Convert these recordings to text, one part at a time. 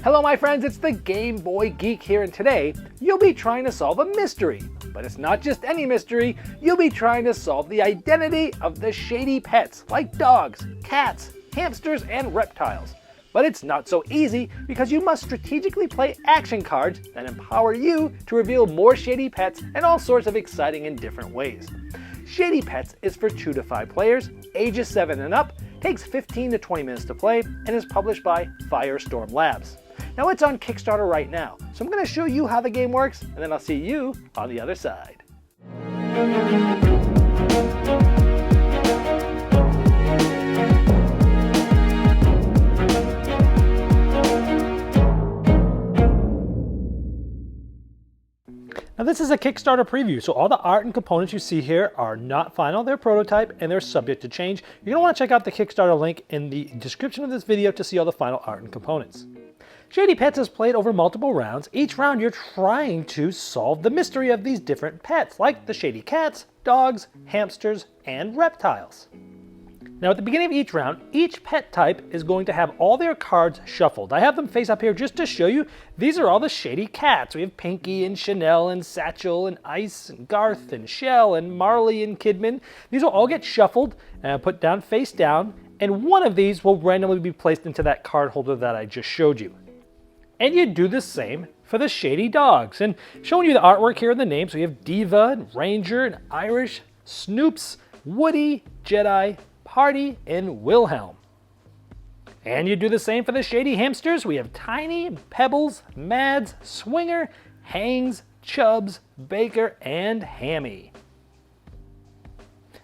Hello my friends, it's the Game Boy Geek here, and today you'll be trying to solve a mystery. But it's not just any mystery, you'll be trying to solve the identity of the shady pets like dogs, cats, hamsters, and reptiles. But it's not so easy because you must strategically play action cards that empower you to reveal more shady pets in all sorts of exciting and different ways. Shady Pets is for 2 to 5 players, ages 7 and up, takes 15 to 20 minutes to play, and is published by Firestorm Labs. Now it's on Kickstarter right now, so I'm going to show you how the game works, and then I'll see you on the other side. Now this is a Kickstarter preview, so all the art and components you see here are not final, they're prototype and they're subject to change. You're going to want to check out the Kickstarter link in the description of this video to see all the final art and components. Shady Pets is played over multiple rounds. Each round you're trying to solve the mystery of these different pets, like the shady cats, dogs, hamsters, and reptiles. Now at the beginning of each round, each pet type is going to have all their cards shuffled. I have them face up here just to show you. These are all the shady cats. We have Pinky and Chanel and Satchel and Ice and Garth and Shell and Marley and Kidman. These will all get shuffled and put down face down, and one of these will randomly be placed into that card holder that I just showed you. And you do the same for the shady dogs. And showing you the artwork here and the names, we have Diva and Ranger and Irish, Snoops, Woody, Jedi, Party, and Wilhelm. And you do the same for the shady hamsters. We have Tiny, Pebbles, Mads, Swinger, Hangs, Chubbs, Baker, and Hammy.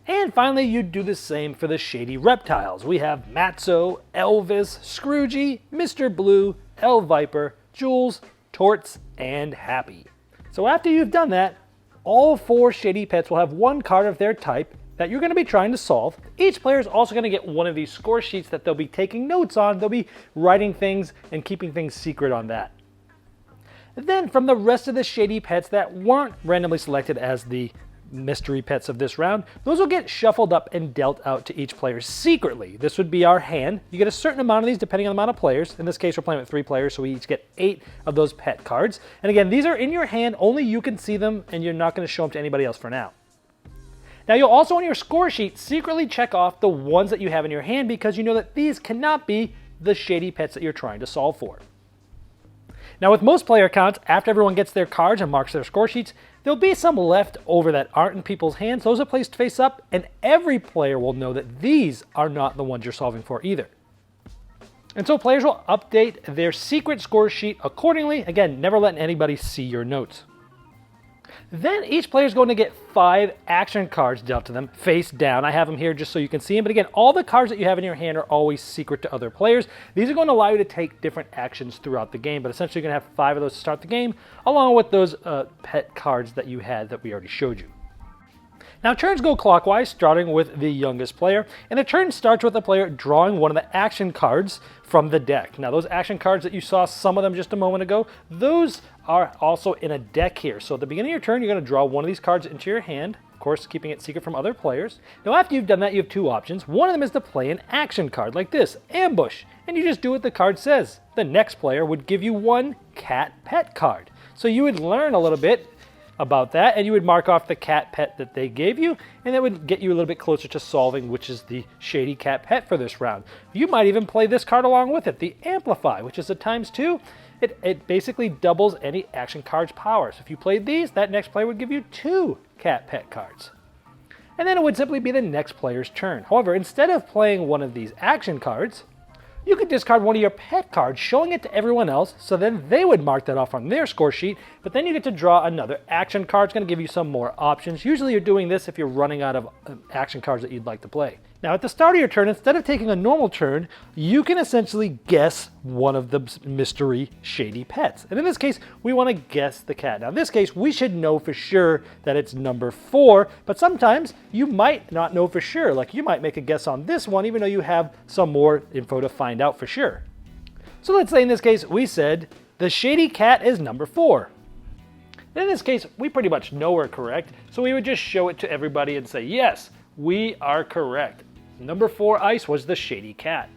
And finally, you do the same for the shady reptiles. We have Matzo, Elvis, Scroogey, Mr. Blue, El Viper, Jules, Torts, and Happy. So after you've done that, all 4 shady pets will have one card of their type that you're going to be trying to solve. Each player is also going to get one of these score sheets that they'll be taking notes on. They'll be writing things and keeping things secret on that. Then from the rest of the shady pets that weren't randomly selected as the mystery pets of this round, those will get shuffled up and dealt out to each player secretly. This would be our hand. You get a certain amount of these depending on the amount of players. In this case, we're playing with 3 players, so we each get 8 of those pet cards. And again, these are in your hand, only you can see them, and you're not going to show them to anybody else for now. Now you'll also on your score sheet secretly check off the ones that you have in your hand because you know that these cannot be the shady pets that you're trying to solve for. Now with most player counts, after everyone gets their cards and marks their score sheets, there'll be some left over that aren't in people's hands. Those are placed face up, and every player will know that these are not the ones you're solving for either. And so players will update their secret score sheet accordingly. Again, never letting anybody see your notes. Then each player is going to get 5 action cards dealt to them face down. I have them here just so you can see them. But again, all the cards that you have in your hand are always secret to other players. These are going to allow you to take different actions throughout the game. But essentially you're going to have 5 of those to start the game, along with those pet cards that you had that we already showed you. Now turns go clockwise, starting with the youngest player, and the turn starts with the player drawing one of the action cards from the deck. Now those action cards that you saw, some of them just a moment ago, those are also in a deck here. So at the beginning of your turn, you're going to draw one of these cards into your hand, of course keeping it secret from other players. Now after you've done that, you have 2 options. One of them is to play an action card like this, Ambush, and you just do what the card says. The next player would give you 1 cat pet card. So you would learn a little bit about that, and you would mark off the cat pet that they gave you, and that would get you a little bit closer to solving which is the shady cat pet for this round. You might even play this card along with it, the Amplify, which is a ×2. It basically doubles any action card's power. So if you played these, that next player would give you 2 cat pet cards. And then it would simply be the next player's turn. However, instead of playing one of these action cards, you could discard one of your pet cards, showing it to everyone else, so then they would mark that off on their score sheet, but then you get to draw another action card. It's going to give you some more options. Usually you're doing this if you're running out of action cards that you'd like to play. Now at the start of your turn, instead of taking a normal turn, you can essentially guess one of the mystery shady pets. And in this case, we want to guess the cat. Now in this case, we should know for sure that it's number 4, but sometimes you might not know for sure. Like you might make a guess on this one, even though you have some more info to find out for sure. So let's say in this case, we said the shady cat is number 4. In this case, we pretty much know we're correct, so we would just show it to everybody and say, yes, we are correct. Number 4 ice was the shady cat.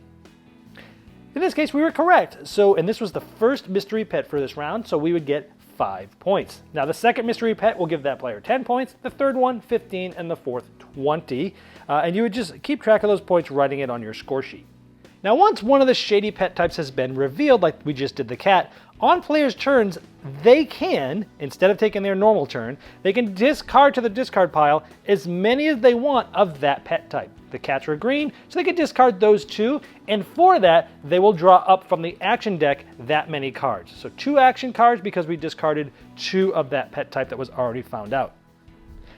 In this case, we were correct. And this was the first mystery pet for this round, so we would get 5 points. Now, the second mystery pet will give that player 10 points, the third one 15, and the fourth 20. And you would just keep track of those points, writing it on your score sheet. Now, once one of the shady pet types has been revealed, like we just did the cat, on players' turns, they can, instead of taking their normal turn, they can discard to the discard pile as many as they want of that pet type. The cats were green, so they could discard those 2, and for that, they will draw up from the action deck that many cards. So 2 action cards because we discarded 2 of that pet type that was already found out.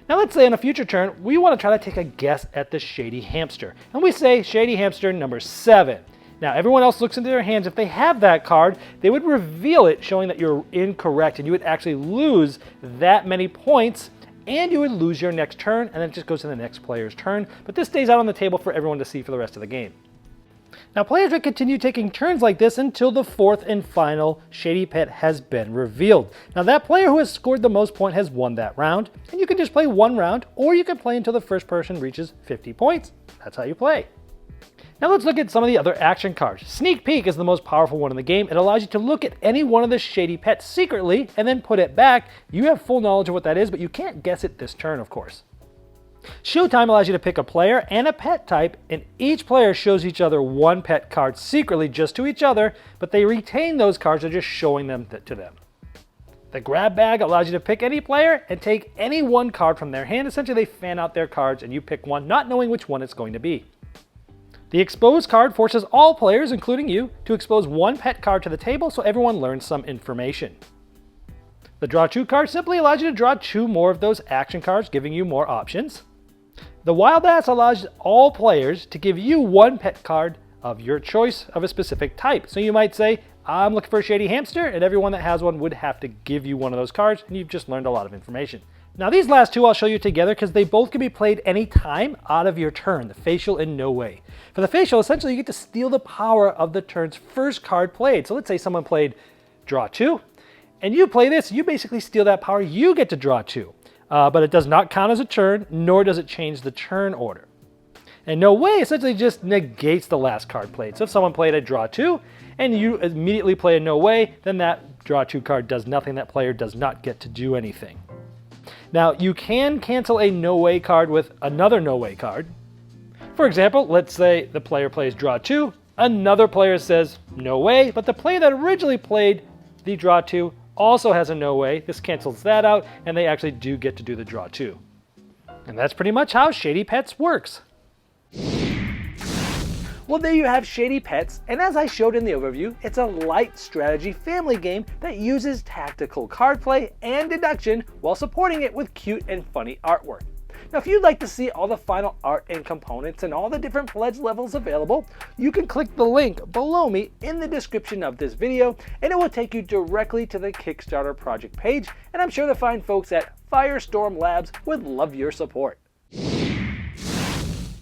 Now let's say on a future turn, we want to try to take a guess at the shady hamster. And we say shady hamster number 7. Now everyone else looks into their hands. If they have that card, they would reveal it, showing that you're incorrect, and you would actually lose that many points, and you would lose your next turn, and then it just goes to the next player's turn. But this stays out on the table for everyone to see for the rest of the game. Now players would continue taking turns like this until the 4th and final shady pet has been revealed. Now that player who has scored the most points has won that round, and you can just play 1 round, or you can play until the first person reaches 50 points. That's how you play. Now let's look at some of the other action cards. Sneak Peek is the most powerful one in the game. It allows you to look at any one of the shady pets secretly and then put it back. You have full knowledge of what that is, but you can't guess it this turn, of course. Showtime allows you to pick a player and a pet type, and each player shows each other 1 pet card secretly just to each other, but they retain those cards, they're just showing them to them. The Grab Bag allows you to pick any player and take any 1 card from their hand. Essentially, they fan out their cards and you pick one, not knowing which one it's going to be. The Expose card forces all players, including you, to expose 1 pet card to the table so everyone learns some information. The Draw 2 card simply allows you to draw 2 more of those action cards, giving you more options. The Wild Ass allows all players to give you 1 pet card of your choice of a specific type. So you might say, I'm looking for a shady hamster, and everyone that has one would have to give you one of those cards, and you've just learned a lot of information. Now these last 2 I'll show you together because they both can be played any time out of your turn, the facial and no way. For the facial, essentially you get to steal the power of the turn's first card played. So let's say someone played Draw 2, and you play this, you basically steal that power, you get to draw 2. But it does not count as a turn, nor does it change the turn order. And no way essentially just negates the last card played. So if someone played a Draw 2, and you immediately play a no way, then that Draw 2 card does nothing, that player does not get to do anything. Now you can cancel a no way card with another no way card. For example, let's say the player plays Draw 2, another player says no way, but the player that originally played the Draw 2 also has a no way. This cancels that out, and they actually do get to do the Draw 2. And that's pretty much how Shady Pets works. Well, there you have Shady Pets, and as I showed in the overview, it's a light strategy family game that uses tactical card play and deduction while supporting it with cute and funny artwork. Now, if you'd like to see all the final art and components and all the different pledge levels available, you can click the link below me in the description of this video, and it will take you directly to the Kickstarter project page, and I'm sure the fine folks at Firestorm Labs would love your support.